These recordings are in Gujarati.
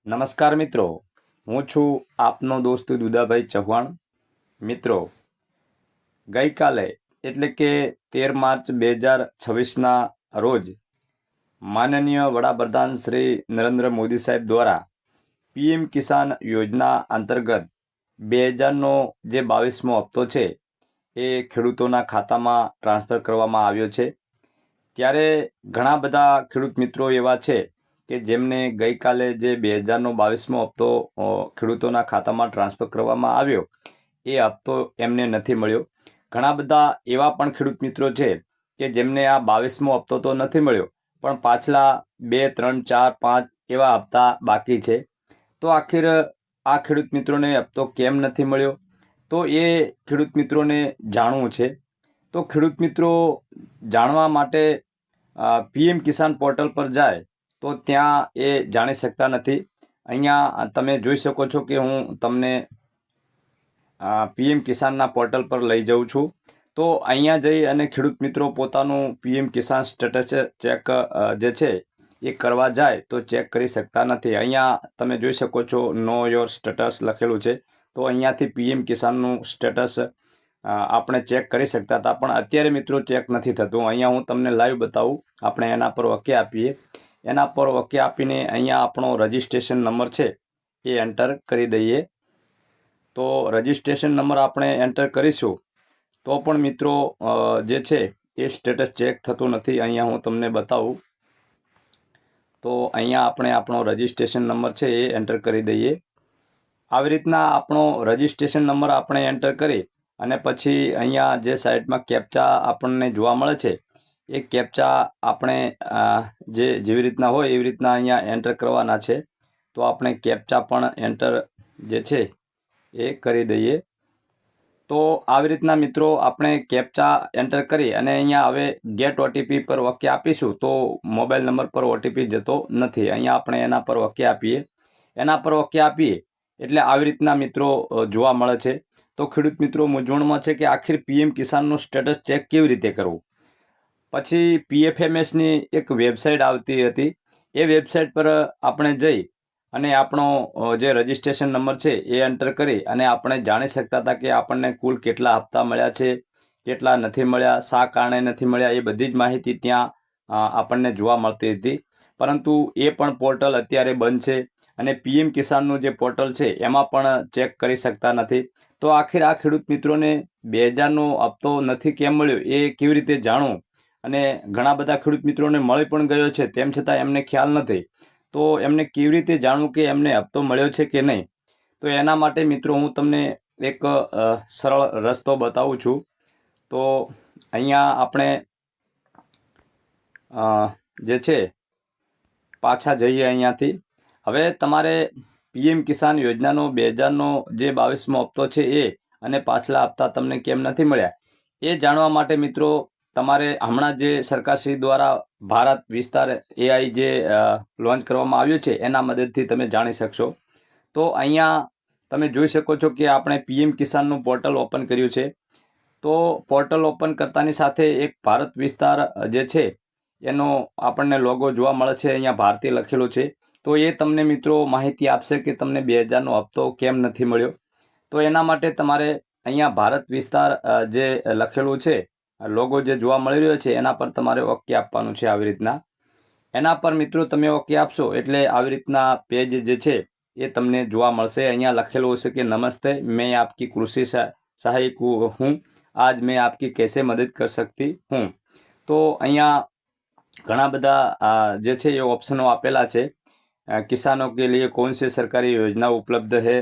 નમસ્કાર મિત્રો, હું છું આપનો દોસ્ત દુદાભાઈ ચૌહાણ. મિત્રો, ગઈકાલે એટલે કે 13 માર્ચ 2026ના રોજ માનનીય વડાપ્રધાન શ્રી નરેન્દ્ર મોદી સાહેબ દ્વારા પીએમ કિસાન યોજના અંતર્ગત 2000નો જે 22મો હપ્તો છે એ ખેડૂતોના ખાતામાં ટ્રાન્સફર કરવામાં આવ્યો છે. ત્યારે ઘણા બધા ખેડૂત મિત્રો એવા છે કે જેમને ગઈકાલે જે 2000નો 22મો હપ્તો ખેડૂતોના ખાતામાં ટ્રાન્સફર કરવામાં આવ્યો એ હપ્તો એમને નથી મળ્યો. ઘણા બધા એવા પણ ખેડૂત મિત્રો છે કે જેમને આ 22મો હપ્તો તો નથી મળ્યો, પણ પાછલા 2, 3, 4, 5 એવા હપ્તા બાકી છે. તો આખિર આ ખેડૂત મિત્રોને હપ્તો કેમ નથી મળ્યો, તો એ ખેડૂત મિત્રોને જાણવું છે. તો ખેડૂત મિત્રો જાણવા માટે પીએમ કિસાન પોર્ટલ પર જાય તો ત્યાં એ જાણી શકતા નથી. અહીંયા તમે જોઈ શકો છો કે હું તમને પીએમ કિસાનના પોર્ટલ પર લઈ જાઉં છું. તો અહીંયા જઈ અને ખેડૂત મિત્રો પોતાનું પીએમ કિસાન સ્ટેટસ ચેક જે છે એ કરવા જાય તો ચેક કરી શકતા નથી. અહીંયા તમે જોઈ શકો છો નો યોર સ્ટેટસ લખેલું છે. તો અહીંયાથી પીએમ કિસાનનું સ્ટેટસ આપણે ચેક કરી શકતા હતા, પણ અત્યારે મિત્રો ચેક નથી થતું. અહીંયા હું તમને લાઈવ બતાવું. આપણે એના પર ઓકે આપીએ. એના પર ઓકે આપીને અહીંયા આપણો રજિસ્ટ્રેશન નંબર છે એ એન્ટર કરી દઈએ. તો રજિસ્ટ્રેશન નંબર આપણે એન્ટર કરીશું તો પણ મિત્રો જે છે એ સ્ટેટસ ચેક થતું નથી. અહીંયા હું તમને બતાવું. તો અહીંયા આપણે આપણો રજિસ્ટ્રેશન નંબર છે એ એન્ટર કરી દઈએ. આવી રીતના આપણો રજિસ્ટ્રેશન નંબર આપણે એન્ટર કરી અને પછી અહીંયા જે સાઈડમાં કેપ્ચા આપણને જોવા મળે છે એ કેપ્ચા આપણે જેવી રીતના હોય એવી રીતના અહીંયા એન્ટર કરવાના છે. તો આપણે કેપ્ચા પણ એન્ટર જે છે એ કરી દઈએ. તો આવી રીતના મિત્રો આપણે કેપ્ચા એન્ટર કરી અને અહીંયા હવે ગેટ ઓટીપી પર ઓકે આપીશું તો મોબાઈલ નંબર પર ઓટીપી જતો નથી. અહીંયા આપણે એના પર ઓકે આપીએ. એના પર ઓકે આપીએ એટલે આવી રીતના મિત્રો જોવા મળે છે. તો ખેડૂત મિત્રો મૂંઝવણમાં છે કે આખિર પીએમ કિસાનનું સ્ટેટસ ચેક કેવી રીતે કરવું. પછી પીએફએમએસની એક વેબસાઇટ આવતી હતી. એ વેબસાઇટ પર આપણે જઈ અને આપણો જે રજિસ્ટ્રેશન નંબર છે એ એન્ટર કરી અને આપણે જાણી શકતા હતા કે આપણને કુલ કેટલા હપ્તા મળ્યા છે, કેટલા નથી મળ્યા, શા કારણે નથી મળ્યા, એ બધી જ માહિતી ત્યાં આપણને જોવા મળતી હતી. પરંતુ એ પણ પોર્ટલ અત્યારે બંધ છે અને પીએમ કિસાનનું જે પોર્ટલ છે એમાં પણ ચેક કરી શકતા નથી. તો આખિર આ ખેડૂત મિત્રોને 2000નો હપ્તો નથી કેમ મળ્યો એ કેવી રીતે જાણવું, અને ઘણા બધા ખેડૂત મિત્રોને મળી પણ ગયો છે તેમ છતાં એમને ખ્યાલ નથી. તો એમને કેવી રીતે જાણવું કે એમને હપ્તો મળ્યો છે કે નહીં. તો એના માટે મિત્રો હું તમને એક સરળ રસ્તો બતાવું છું. તો અહીંયા આપણે જે છે પાછા જઈએ અહીંયાથી. હવે તમારે પીએમ કિસાન યોજનાનો 2000નો જે 22મો હપ્તો છે એ અને પાછલા હપ્તા તમને કેમ નથી મળ્યા એ જાણવા માટે મિત્રો તમારે હમણાં જે સરકારશ્રી દ્વારા ભારત વિસ્તાર એઆઈ જે લોન્ચ કરવામાં આવ્યું છે એના મદદથી તમે જાણી શકશો. તો અહીંયા તમે જોઈ શકો છો કે આપણે પીએમ કિસાનનું પોર્ટલ ઓપન કર્યું છે. તો પોર્ટલ ઓપન કરતાની સાથે એક ભારત વિસ્તાર જે છે એનો આપણને લોગો જોવા મળે છે. અહીંયા ભારતીય લખેલું છે. તો એ તમને મિત્રો માહિતી આપશે કે તમને 2000નો હપ્તો કેમ નથી મળ્યો. તો એના માટે તમારે અહીંયા ભારત વિસ્તાર જે લખેલું છે લોગો જે જોવા મળી રહ્યો છે એના પર તમારે ઓકે આપવાનું છે. આવી રીતના એના પર મિત્રો તમે ઓકે આપશો એટલે આવી રીતના પેજ જે છે એ તમને જોવા મળશે. અહીંયા લખેલું હશે કે નમસ્તે, મેં આપકી કૃષિ સહાયક હું, આજ મેં આપકી कैसे મદદ कर सकती હું. તો અહીંયા ઘણા બધા જે છે એ ઓપ્શનો આપેલા છે. किसानों के लिए कौन सी सरकारी योजना उपलब्ध है,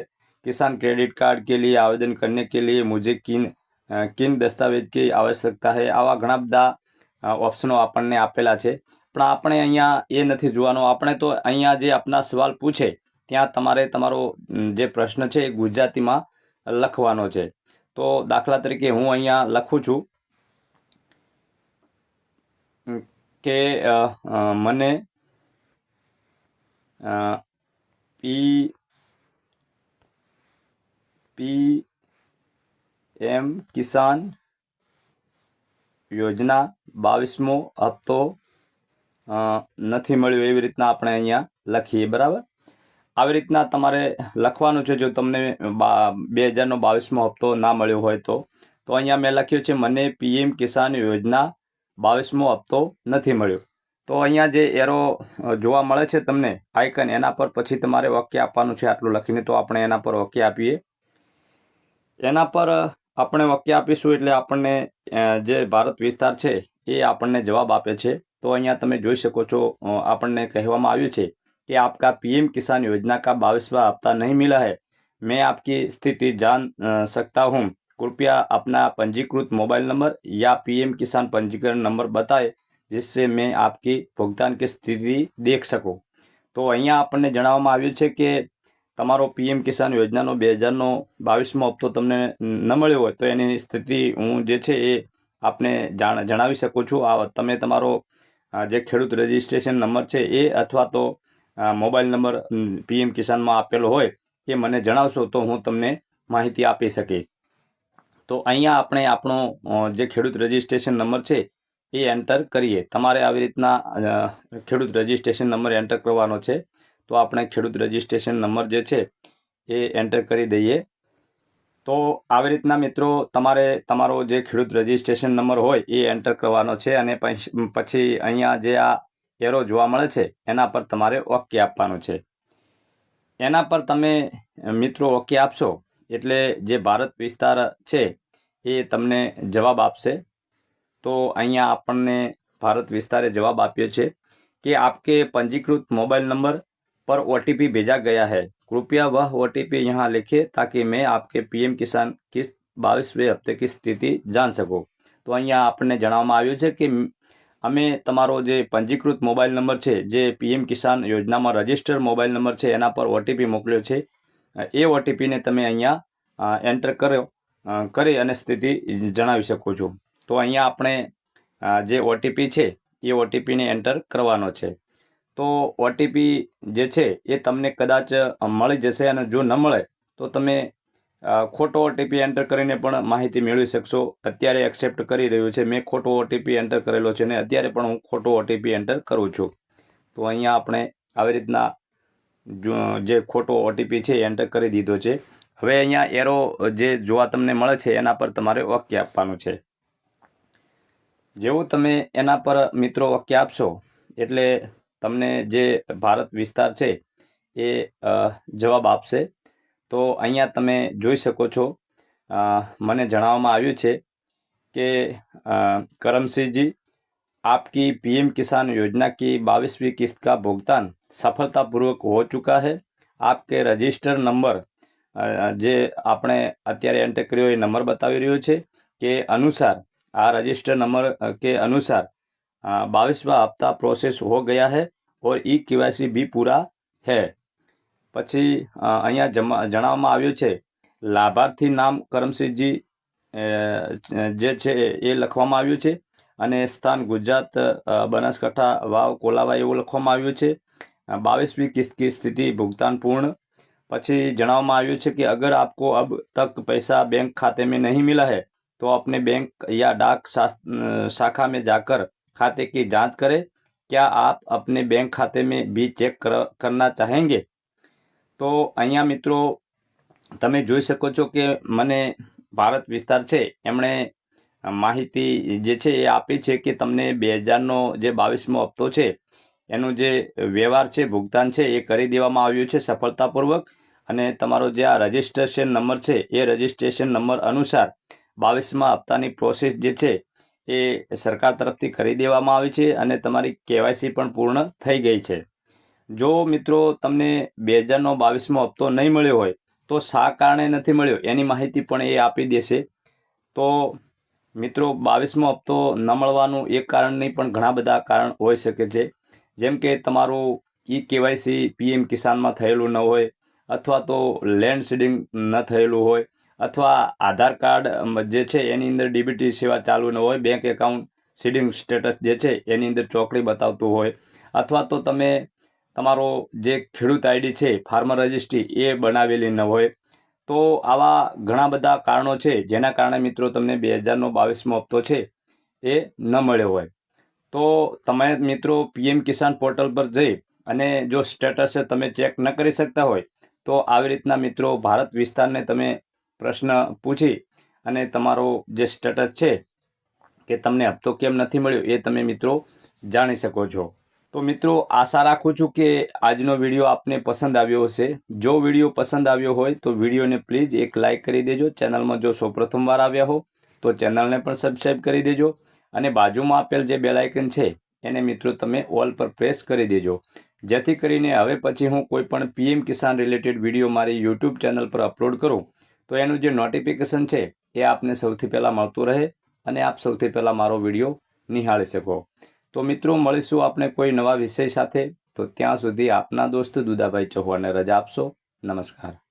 किसान क्रेडिट कार्ड के लिए आवेदन करने के लिए मुझे किन दस्तावेज की आवश्यकता है. આવા ઘણા બધા ઓપ્શનો આપણને આપેલા છે. પણ આપણે અહીંયા એ નથી જોવાનું. આપણે તો અહીંયા જે આપના સવાલ પૂછે ત્યાં તમારે તમારો જે પ્રશ્ન છે એ ગુજરાતીમાં લખવાનો છે. તો દાખલા તરીકે હું અહીંયા લખું છું કે મને પીએમ કિસાન યોજના 22મો હપ્તો નથી મળ્યો એવી રીતના આપણે અહીંયા લખીએ. બરાબર. આવી રીતના તમારે લખવાનું છે. જો તમને 2022મો હપ્તો ના મળ્યો હોય તો અહીંયા મેં લખ્યું છે મને PM કિસાન યોજના 22મો હપ્તો નથી મળ્યો. તો અહીંયા જે એરો જોવા મળે છે તમને આઇકન, એના પર પછી તમારે વાક્ય આપવાનું છે આટલું લખીને. તો આપણે એના પર વાક્ય આપીએ. એના પર આપણે વાક્ય આપીશું એટલે આપણને જે ભારત વિસ્તાર છે એ આપણને જવાબ આપે છે. તો અહીંયા તમે જોઈ શકો છો આપણને કહેવામાં આવ્યું છે कि आपका PM किसान योजना का 22वां हफ्ता नहीं मिला है. मैं आपकी स्थिति जान सकता हूँ. कृपया अपना पंजीकृत मोबाइल नंबर या PM किसान पंजीकरण नंबर बताएं जिससे मैं आपकी भुगतान की स्थिति देख सकूँ. તો અહીંયા આપણને જણાવવામાં આવ્યું છે કે તમારો PM કિસાન યોજનાનો 2022મો હપ્તો તમને ન મળ્યો હોય તો એની સ્થિતિ હું જે છે એ આપને જણાવી શકું છું. આ તમે તમારો જે ખેડૂત રજિસ્ટ્રેશન નંબર છે એ અથવા તો મોબાઈલ નંબર PM કિસાનમાં આપેલો હોય એ મને જણાવશો તો હું તમને માહિતી આપી શકીશ. તો અહીંયા આપણે આપણો જે ખેડૂત રજિસ્ટ્રેશન નંબર છે એ એન્ટર કરીએ. તમારે આવી રીતના ખેડૂત રજિસ્ટ્રેશન નંબર એન્ટર કરવાનો છે. તો આપણે ખેડૂત રજિસ્ટ્રેશન નંબર જે છે એ એન્ટર કરી દઈએ. તો આવી રીતના મિત્રો તમારે તમારો જે ખેડૂત રજિસ્ટ્રેશન નંબર હોય એ એન્ટર કરવાનો છે અને પછી અહીંયા જે આ એરો જોવા મળે છે એના પર તમારે ઓકે આપવાનું છે. એના પર તમે મિત્રો ઓકે આપશો એટલે જે ભારત વિસ્તાર છે એ તમને જવાબ આપશે. તો અહીંયા આપણને ભારત વિસ્તારે જવાબ આપ્યો છે कि आपके पंजीकृत मोबाइल नंबर पर OTP भेजा गया है. कृपया वह OTP यहाँ लिखें ताकि मैं आपके PM किसान किस्त 22वें हफ्ते की સ્થિતિ જાણ શકું. તો અહીંયા આપણને જણાવવામાં આવ્યું છે કે અમે તમારો જે પંજીકૃત મોબાઈલ નંબર છે જે PM કિસાન યોજનામાં રજિસ્ટર્ડ મોબાઈલ નંબર છે એના પર OTP મોકલ્યો છે. એ OTPને તમે અહીંયા એન્ટર કરી અને સ્થિતિ જણાવી શકો છો. તો અહીંયા આપણે જે OTP છે એ OTPને એન્ટર કરવાનો છે. તો OTP જે છે એ તમને કદાચ મળી જશે અને જો ન મળે તો તમે ખોટો OTP એન્ટર કરીને પણ માહિતી મેળવી શકશો. અત્યારે એક્સેપ્ટ કરી રહ્યું છે. મેં ખોટો OTP એન્ટર કરેલો છે અને અત્યારે પણ હું ખોટો OTP એન્ટર કરું છું. તો અહીંયા આપણે આવી રીતના જે ખોટો OTP છે એન્ટર કરી દીધો છે. હવે અહીંયા એરો જે જોવા તમને મળે છે એના પર તમારે ઓકે આપવાનું છે. જેવું તમે એના પર મિત્રો ઓકે આપશો એટલે તમને જે ભારત વિસ્તાર છે એ જવાબ આપશે. તો અહીંયા તમે જોઈ શકો છો મને જણાવવામાં આવ્યું છે કે करमसिंह जी आपकी PM किसान योजना की 22वीं किस्त का भुगतान सफलतापूर्वक हो चुका है. आपके रजिस्टर नंबर જે આપણે અત્યારે એન્ટર કર્યો એ નંબર બતાવી રહ્યો છે કે અનુસાર આ રजिस्टर नंबर के अनुसार 22वां हफ्ता प्रोसेस हो गया है और KYC भी पूरा है. પછી અહીંયા જણાવવામાં આવ્યું છે લાભાર્થી નામ કરમસિંહજી જે છે એ લખવામાં આવ્યું છે અને સ્થાન ગુજરાત બનાસકાંઠા વાવ કોલાવા એવું લખવામાં આવ્યું છે. 22वीं किस्त की स्थिति भुगतान पूर्ण. પછી જણાવવામાં આવ્યું છે कि अगर आपको अब तक पैसा बैंक खाते में नहीं मिला है तो अपने बैंक या डाक शाखा में जाकर खाते की जांच करें. क्या आप अपने बैंक खाते में भी चेक करना चाहेंगे? તો અહીંયા મિત્રો તમે જોઈ શકો છો કે મને ભારત વિસ્તાર છે એમણે માહિતી જે છે એ આપી છે કે તમને 2000નો જે 22મો હપ્તો છે એનું જે વ્યવહાર છે ભુગતાન છે એ કરી દેવામાં આવ્યું છે સફળતાપૂર્વક. અને તમારો જે આ રજિસ્ટ્રેશન નંબર છે એ રજિસ્ટ્રેશન નંબર અનુસાર 22મા હપ્તાની પ્રોસેસ જે છે એ સરકાર તરફથી કરી દેવામાં આવી છે અને તમારી KYC પણ પૂર્ણ થઈ ગઈ છે. જો મિત્રો તમને 2000નો 22મો હપ્તો નહીં મળ્યો હોય તો શા કારણે નથી મળ્યો એની માહિતી પણ એ આપી દેશે. તો મિત્રો 22મો હપ્તો ન મળવાનું એક કારણ નહીં પણ ઘણા બધા કારણ હોઈ શકે છે. જેમ કે તમારું KYC PM કિસાનમાં થયેલું ન હોય અથવા તો લેન્ડ સીડિંગ ન થયેલું હોય અથવા આધાર કાર્ડ જે છે એની અંદર DBT સેવા ચાલુ ન હોય, બેંક એકાઉન્ટ સીડિંગ સ્ટેટસ જે છે એની અંદર ચોકડી બતાવતું હોય અથવા તો તમે તમારો જે ખેડૂત આઈડી છે ફાર્મર રજિસ્ટ્રી એ બનાવેલી ન હોય. તો આવા ઘણા બધા કારણો છે જેના કારણે મિત્રો તમને 2000નો 22મો હપ્તો છે એ ન મળ્યો હોય. તો તમે મિત્રો PM કિસાન પોર્ટલ પર જઈ અને જો સ્ટેટસ તમે ચેક ન કરી શકતા હોય તો આવી રીતના મિત્રો ભારત વિસ્તારને તમે પ્રશ્ન પૂછી અને તમારો જે સ્ટેટસ છે કે તમને હપ્તો કેમ નથી મળ્યો એ તમે મિત્રો જાણી શકો છો. તો મિત્રો આશા રાખું છું કે આજનો વિડીયો આપને પસંદ આવ્યો હશે. જો વિડીયો પસંદ આવ્યો હોય તો વિડીયોને પ્લીઝ એક લાઇક કરી દેજો. ચેનલમાં જો સૌપ્રથમવાર આવ્યા હો તો ચેનલને પણ સબસ્ક્રાઈબ કરી દેજો અને બાજુમાં આપેલ જે બેલ આઇકન છે એને મિત્રો તમે ઓલ પર પ્રેસ કરી દેજો, જેથી કરીને હવે પછી હું કોઈ પણ પીએમ કિસાન રિલેટેડ વિડીયો મારી યુટ્યુબ ચેનલ પર અપલોડ કરું તો એનું જે નોટિફિકેશન છે એ આપને સૌથી પહેલાં મળતું રહે અને આપ સૌથી પહેલાં મારો વિડીયો નિહાળી શકો. તો મિત્રો મળીશું આપણે કોઈ નવા વિષય સાથે. તો ત્યાં સુધી આપના દોસ્ત દુદાભાઈ ચૌહાણને રજા આપશો. નમસ્કાર.